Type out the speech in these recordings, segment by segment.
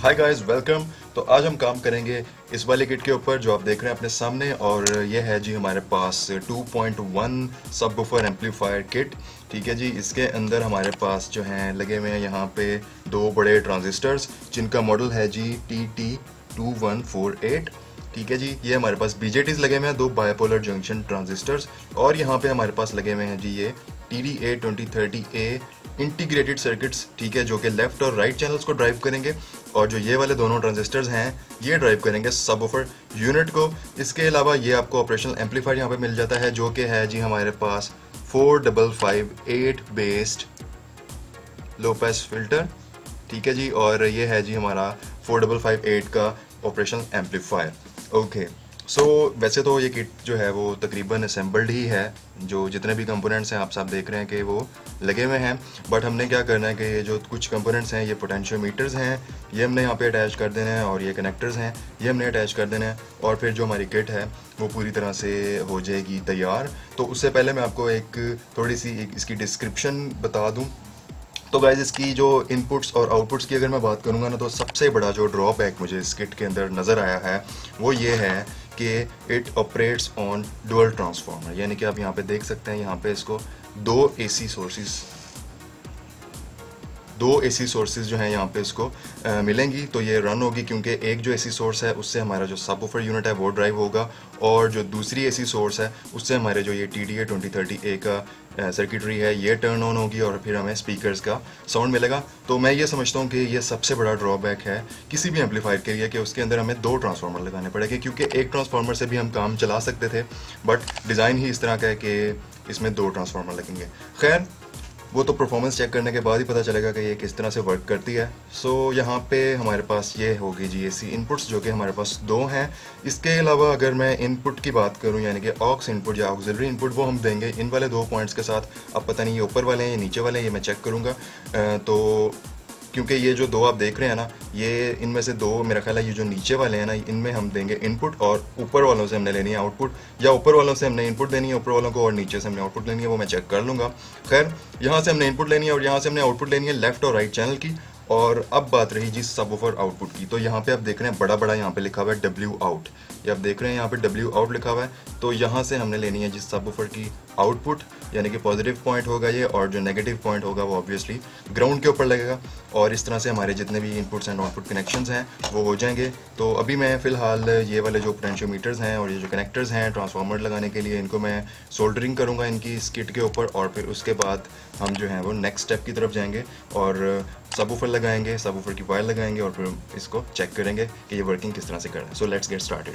Hi guys welcome. तो आज हम काम करेंगे इस वाले किट के ऊपर जो आप देख रहे हैं अपने सामने, और ये है जी हमारे पास 2.1 सबवूफर एम्पलीफायर किट। ठीक है जी, इसके अंदर हमारे पास जो हैं लगे हुए हैं यहाँ पे दो बड़े ट्रांजिस्टर्स जिनका मॉडल है जी TT2148। ठीक है जी, ये हमारे पास BJTs लगे हुए हैं, दो बायपोलर जंक्शन ट्रांजिस्टर्स। और यहाँ पे हमारे पास लगे हुए हैं जी ये TDA2030A इंटीग्रेटेड सर्किट्स। ठीक है, जो कि लेफ्ट और राइट चैनल्स को ड्राइव करेंगे, और जो ये वाले दोनों ट्रांजिस्टर्स हैं ये ड्राइव करेंगे सबवूफर यूनिट को। इसके अलावा ये आपको ऑपरेशनल एम्पलीफायर यहाँ पे मिल जाता है जो कि है जी हमारे पास 4558 बेस्ड लो पास फिल्टर। ठीक है जी, और ये है जी हमारा 4558 का ऑपरेशनल एम्पलीफायर। ओके, सो वैसे तो ये किट जो है वो तकरीबन असेंबल्ड ही है, जो जितने भी कंपोनेंट्स हैं आप सब देख रहे हैं कि वो लगे हुए हैं। बट हमने क्या करना है कि ये जो कुछ कंपोनेंट्स हैं ये पोटेंशियोमीटर्स हैं, ये हमने यहाँ पे अटैच कर देना है, और ये कनेक्टर्स हैं ये हमने अटैच कर देना है, और फिर जो हमारी किट है वो पूरी तरह से हो जाएगी तैयार। तो उससे पहले मैं आपको एक थोड़ी सी इसकी डिस्क्रिप्शन बता दूँ। तो गाइज इसकी जो इनपुट्स और आउटपुट्स की अगर मैं बात करूंगा ना, तो सबसे बड़ा जो ड्रॉबैक मुझे इस किट के अंदर नज़र आया है वो ये है कि it operates on dual transformer. यानी कि आप यहाँ पे देख सकते हैं, यहाँ पे इसको दो एसी सोर्सेज जो हैं यहाँ पे इसको मिलेंगी। तो ये रन होगी क्योंकि एक जो एसी सोर्स है उससे हमारा जो सबवूफर यूनिट है वो ड्राइव होगा, और जो दूसरी एसी सोर्स है उससे हमारे जो ये TDA2030A का सर्किटरी है ये टर्न ऑन होगी, और फिर हमें स्पीकर्स का साउंड मिलेगा। तो मैं ये समझता हूँ कि ये सबसे बड़ा ड्रॉबैक है किसी भी एम्पलीफायर के लिए कि उसके अंदर हमें दो ट्रांसफार्मर लगाने पड़ेंगे, क्योंकि एक ट्रांसफार्मर से भी हम काम चला सकते थे, बट डिज़ाइन ही इस तरह का है कि इसमें दो ट्रांसफार्मर लगेंगे। खैर, वो तो परफॉर्मेंस चेक करने के बाद ही पता चलेगा कि ये किस तरह से वर्क करती है। सो यहाँ पे हमारे पास ये होगी जी एसी इनपुट्स जो कि हमारे पास दो हैं। इसके अलावा अगर मैं इनपुट की बात करूँ, यानी कि ऑक्स इनपुट या ऑक्सिलरी इनपुट, वो हम देंगे इन वाले दो पॉइंट्स के साथ। अब पता नहीं ये ऊपर वाले हैं या नीचे वाले हैं, ये मैं चेक करूँगा। तो क्योंकि ये जो दो आप देख रहे हैं ना, ये इनमें से दो मेरा ख्याल है ये जो नीचे वाले हैं ना, इनमें हम देंगे इनपुट, और ऊपर वालों से हमने लेनी है आउटपुट, या ऊपर वालों से हमने इनपुट देनी है ऊपर वालों को, और नीचे से हमने आउटपुट लेनी है, वो मैं चेक कर लूँगा। खैर, यहाँ से हमने इनपुट लेनी है और यहाँ से हमने आउटपुट लेनी है लेफ्ट और राइट चैनल की। और अब बात रही जी सबवूफर आउटपुट की। तो यहाँ पे आप देख रहे हैं बड़ा बड़ा यहाँ पे लिखा हुआ है W आउट, ये आप देख रहे हैं यहाँ पे W आउट लिखा हुआ है। तो यहाँ से हमने लेनी है जिस सबवूफर की आउटपुट, यानी कि पॉजिटिव पॉइंट होगा ये, और जो नेगेटिव पॉइंट होगा वो ऑब्वियसली ग्राउंड के ऊपर लगेगा। और इस तरह से हमारे जितने भी इनपुट्स एंड आउटपुट कनेक्शंस हैं वो हो जाएंगे। तो अभी मैं फ़िलहाल ये वाले जो पोटेंशियोमीटर्स हैं और ये जो कनेक्टर्स हैं ट्रांसफार्मर लगाने के लिए, इनको मैं सोल्डरिंग करूँगा इनकी इस किट के ऊपर, और फिर उसके बाद हम जो है वो नेक्स्ट स्टेप की तरफ जाएंगे और सबवूफर लगाएंगे, सबवूफर की वायर लगाएंगे, और फिर इसको चेक करेंगे कि ये वर्किंग किस तरह से कर रहा है। So let's get started.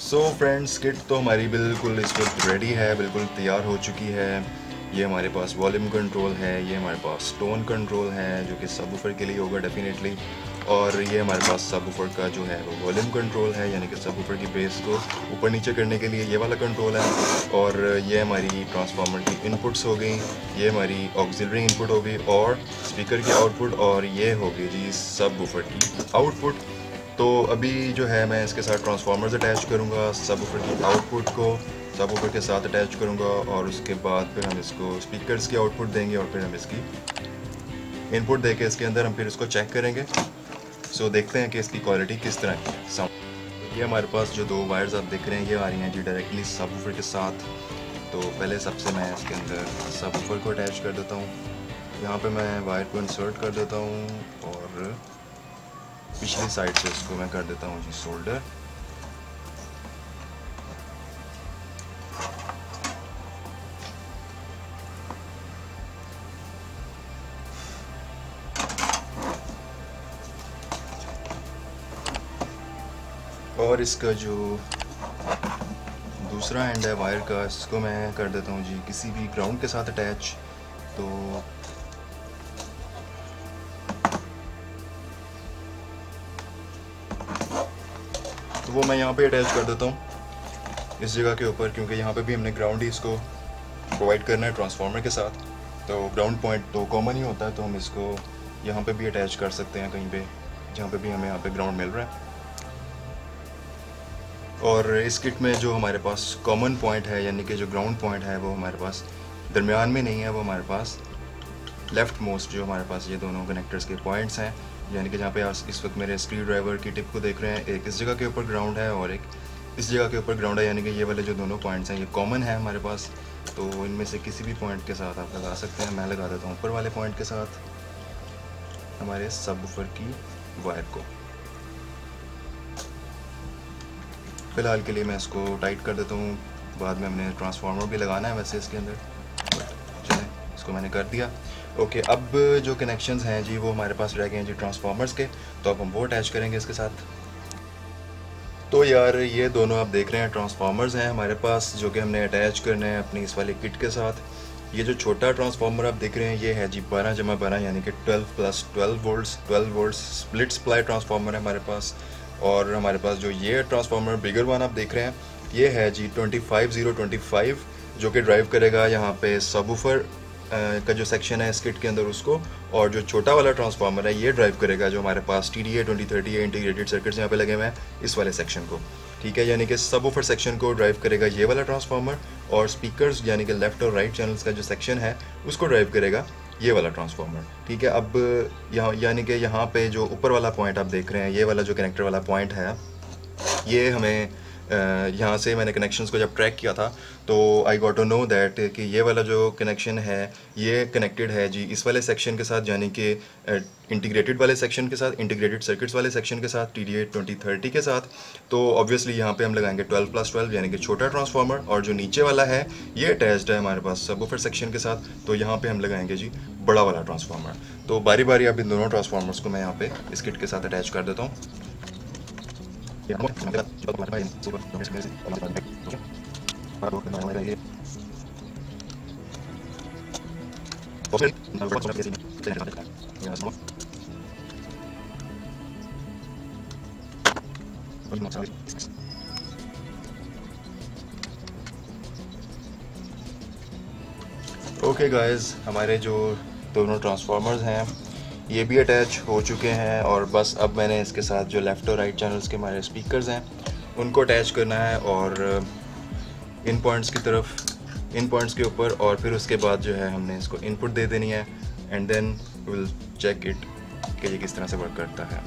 So friends, kit तो हमारी बिल्कुल इस वक्त रेडी है, बिल्कुल तैयार हो चुकी है। ये हमारे पास वॉल्यूम कंट्रोल है, ये हमारे पास टोन कंट्रोल है जो कि सबवूफर के लिए होगा डेफिनेटली, और ये हमारे पास सबवूफर का जो है वो वॉल्यूम कंट्रोल है, यानी कि सबवूफर की बेस को ऊपर नीचे करने के लिए ये वाला कंट्रोल है। और ये हमारी ट्रांसफार्मर की इनपुट्स हो गई, ये हमारी ऑक्सिलरी इनपुट हो गई और स्पीकर की आउटपुट, और ये हो गई जी सबवूफर की आउटपुट। तो अभी जो है मैं इसके साथ ट्रांसफार्मर्स अटैच करूँगा, सबवूफर की आउटपुट को सबवूफर के साथ अटैच करूँगा, और उसके बाद फिर हम इसको स्पीकर्स की आउटपुट देंगे और फिर हम इसकी इनपुट देके इसके अंदर हम फिर इसको चेक करेंगे। सो देखते हैं कि इसकी क्वालिटी किस तरह की साउंड। ये हमारे पास जो 2 वायर्स आप देख रहे हैं ये आ रही हैं जी डायरेक्टली सबवूफर के साथ। तो पहले सबसे मैं इसके अंदर सबवूफर को अटैच कर देता हूँ। यहाँ पे मैं वायर को इंसर्ट कर देता हूँ और पिछली साइड से इसको मैं कर देता हूँ जी सोल्डर। और इसका जो दूसरा एंड है वायर का, इसको मैं कर देता हूँ जी किसी भी ग्राउंड के साथ अटैच। तो वो मैं यहाँ पे अटैच कर देता हूँ इस जगह के ऊपर, क्योंकि यहाँ पे भी हमने ग्राउंड ही इसको प्रोवाइड करना है ट्रांसफार्मर के साथ। तो ग्राउंड पॉइंट तो कॉमन ही होता है, तो हम इसको यहाँ पे भी अटैच कर सकते हैं कहीं पे जहाँ पे भी हमें यहाँ पे ग्राउंड मिल रहा है। और इस किट में जो हमारे पास कॉमन पॉइंट है, यानी कि जो ग्राउंड पॉइंट है, वो हमारे पास दरमियान में नहीं है, वो हमारे पास लेफ़्ट मोस्ट जो हमारे पास ये दोनों कनेक्टर्स के पॉइंट्स हैं, यानी कि जहाँ पे आप इस वक्त मेरे स्क्रू ड्राइवर की टिप को देख रहे हैं, एक इस जगह के ऊपर ग्राउंड है और एक इस जगह के ऊपर ग्राउंड है, यानी कि ये वाले जो दोनों पॉइंट्स हैं ये कॉमन है हमारे पास। तो इनमें से किसी भी पॉइंट के साथ आप लगा सकते हैं। मैं लगा देता हूँ ऊपर वाले पॉइंट के साथ हमारे सबवूफर की वायर को। फ़िलहाल के लिए मैं इसको टाइट कर देता हूँ, बाद में हमने ट्रांसफार्मर भी लगाना है वैसे इसके अंदर, चलें इसको मैंने कर दिया। ओके, अब जो कनेक्शंस हैं जी वो हमारे पास रह गए हैं जी ट्रांसफार्मर्स के, तो अब हम वो अटैच करेंगे इसके साथ। तो यार ये दोनों आप देख रहे हैं ट्रांसफार्मर्स हैं हमारे पास जो कि हमने अटैच करने हैं अपनी इस वाली किट के साथ। ये जो छोटा ट्रांसफार्मर आप देख रहे हैं ये है जी 12/12, यानी कि 12 + 12 वोल्ट्स स्प्लिट सप्लाई ट्रांसफार्मर है हमारे पास। और हमारे पास जो ये ट्रांसफार्मर बिगर वन आप देख रहे हैं ये है जी 25025, जो कि ड्राइव करेगा यहाँ पे सबवूफर का जो सेक्शन है इस किट के अंदर उसको, और जो छोटा वाला ट्रांसफार्मर है ये ड्राइव करेगा जो हमारे पास TDA 2030 इंटीग्रेटेड सर्किट्स यहाँ पे लगे हुए हैं इस वाले सेक्शन को। ठीक है, यानी कि सबवूफर सेक्शन को ड्राइव करेगा ये वाला ट्रांसफार्मर, और स्पीकर्स यानी कि लेफ़्ट और राइट चैनल्स का जो सेक्शन है उसको ड्राइव करेगा ये वाला ट्रांसफार्मर। ठीक है, अब यहाँ यानी कि यहाँ पे जो ऊपर वाला पॉइंट आप देख रहे हैं ये वाला जो कनेक्टर वाला पॉइंट है, ये हमें यहाँ से मैंने कनेक्शंस को जब ट्रैक किया था तो I got to know that कि ये वाला जो कनेक्शन है ये कनेक्टेड है जी इस वाले सेक्शन के साथ, यानी कि इंटीग्रेटेड वाले सेक्शन के साथ, इंटीग्रेटेड सर्किट्स वाले सेक्शन के साथ, TDA 2030 के साथ। तो ऑब्वियसली यहाँ पे हम लगाएंगे 12 + 12, यानी कि छोटा ट्रांसफार्मर, और जो नीचे वाला है ये अटैच्ड है हमारे पास सबवूफर सेक्शन के साथ, तो यहाँ पे हम लगाएंगे जी बड़ा वाला ट्रांसफार्मर। तो बारी बारी अब इन दोनों ट्रांसफार्मर्स को मैं यहाँ पे इस किट के साथ अटैच कर देता हूँ। ओके गाइस, हमारे जो दोनों ट्रांसफार्मर्स हैं ये भी अटैच हो चुके हैं, और बस अब मैंने इसके साथ जो लेफ़्ट और राइट चैनल्स के हमारे स्पीकर्स हैं उनको अटैच करना है, और इन पॉइंट्स की तरफ इन पॉइंट्स के ऊपर, और फिर उसके बाद जो है हमने इसको इनपुट दे देनी है, and then will check it कि ये किस तरह से वर्क करता है।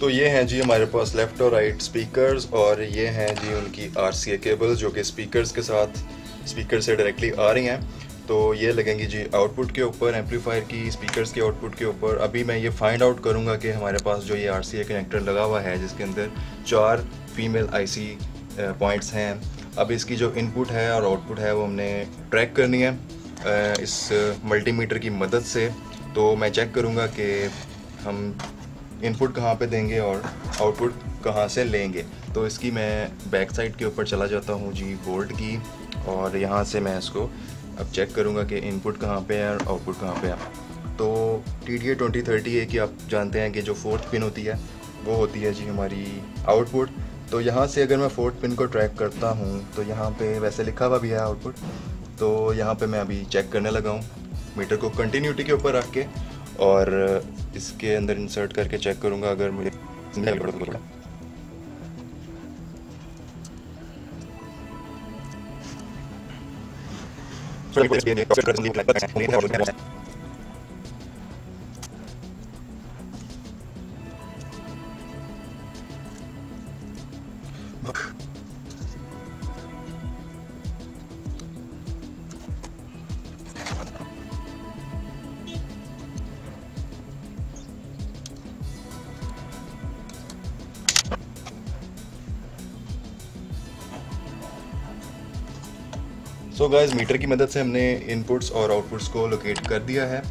तो ये हैं जी हमारे पास लेफ़्ट और राइट स्पीकर्स, और ये हैं जी उनकी RCA केबल जो कि स्पीकर्स के साथ स्पीकर से डायरेक्टली आ रही हैं। तो ये लगेंगी जी आउटपुट के ऊपर, एम्पलीफायर की स्पीकर्स के आउटपुट के ऊपर। अभी मैं ये फाइंड आउट करूँगा कि हमारे पास जो ये RCA कनेक्टर लगा हुआ है जिसके अंदर 4 फीमेल IC पॉइंट्स हैं, अब इसकी जो इनपुट है और आउटपुट है वो हमने ट्रैक करनी है इस मल्टीमीटर की मदद से। तो मैं चेक करूँगा कि हम इनपुट कहाँ पे देंगे और आउटपुट कहाँ से लेंगे। तो इसकी मैं बैक साइड के ऊपर चला जाता हूँ जी बोर्ड की, और यहाँ से मैं इसको अब चेक करूँगा कि इनपुट कहाँ पे है और आउटपुट कहाँ पे है। तो TDA 2030 है कि आप जानते हैं कि जो 4th पिन होती है वो होती है जी हमारी आउटपुट। तो यहाँ से अगर मैं 4th पिन को ट्रैक करता हूँ तो यहाँ पे वैसे लिखा हुआ भी है आउटपुट। तो यहाँ पे मैं अभी चेक करने लगा हूँ मीटर को कंटिन्यूटी के ऊपर रख के, और इसके अंदर इंसर्ट करके चेक करूँगा अगर मुझे सो गाइस, मीटर की मदद से हमने इनपुट्स और आउटपुट्स को लोकेट कर दिया है।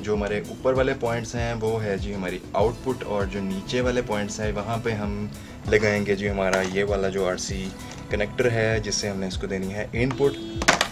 जो हमारे ऊपर वाले पॉइंट्स हैं वो है जी हमारी आउटपुट, और जो नीचे वाले पॉइंट्स हैं वहाँ पे हम लगाएंगे जी हमारा ये वाला जो RC कनेक्टर है जिससे हमने इसको देनी है इनपुट।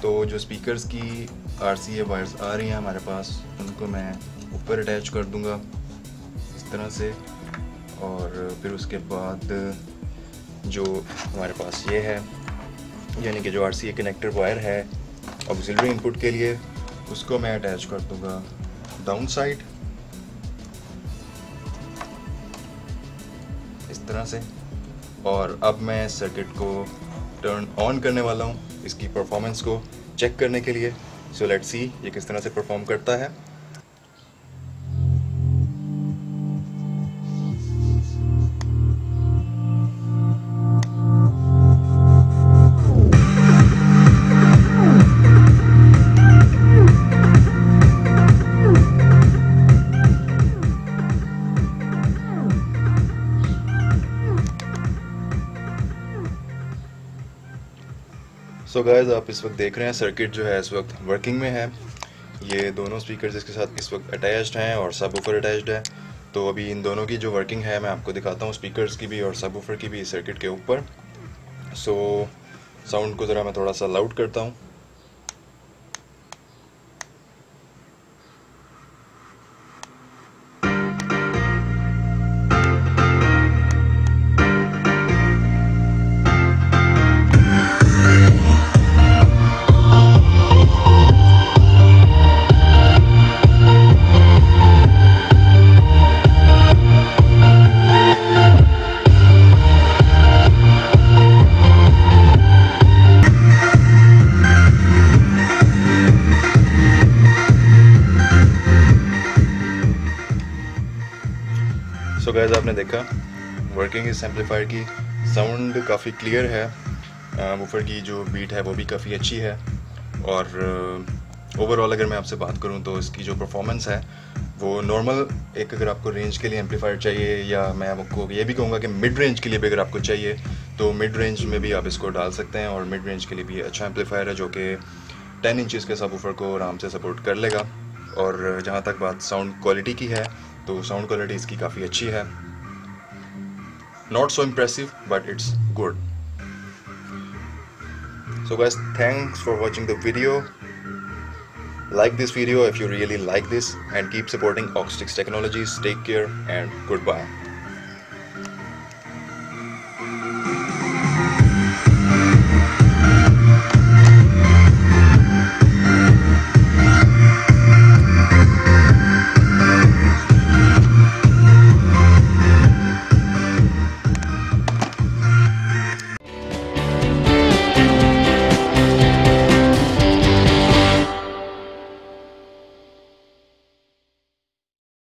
तो जो स्पीकर्स की RCA वायर्स आ रही हैं हमारे पास, उनको मैं ऊपर अटैच कर दूँगा इस तरह से, और फिर उसके बाद जो हमारे पास ये है यानी कि जो RCA कनेक्टर वायर है ऑक्सिलरी इनपुट के लिए, उसको मैं अटैच कर दूंगा डाउन साइड इस तरह से। और अब मैं सर्किट को टर्न ऑन करने वाला हूँ इसकी परफॉर्मेंस को चेक करने के लिए। सो लेट्स सी ये किस तरह से परफॉर्म करता है। सो गाइस, आप इस वक्त देख रहे हैं सर्किट जो है इस वक्त वर्किंग में है। ये दोनों स्पीकर्स इसके साथ इस वक्त अटैच्ड हैं और सबवूफर अटैच्ड है। तो अभी इन दोनों की जो वर्किंग है मैं आपको दिखाता हूँ, स्पीकर्स की भी और सबवूफर की भी सर्किट के ऊपर। सो साउंड को ज़रा मैं थोड़ा सा लाउड करता हूँ। सो गाइस, आपने देखा वर्किंग इस एम्पलीफायर की, साउंड काफ़ी क्लियर है, वूफर की जो बीट है वो भी काफ़ी अच्छी है, और ओवरऑल अगर मैं आपसे बात करूं तो इसकी जो परफॉर्मेंस है वो नॉर्मल एक, अगर आपको रेंज के लिए एम्पलीफायर चाहिए, या मैं आपको ये भी कहूँगा कि मिड रेंज के लिए भी अगर आपको चाहिए तो मिड रेंज में भी आप इसको डाल सकते हैं। और मिड रेंज के लिए भी अच्छा एम्पलीफायर है जो कि 10 इंचज़ के सबवूफर को आराम से सपोर्ट कर लेगा। और जहाँ तक बात साउंड क्वालिटी की है तो साउंड क्वालिटी इसकी काफ़ी अच्छी है, not so impressive but it's good. So guys, thanks for watching the video. Like this video if you really like this, and keep supporting Auxtix Technologies. Take care and goodbye.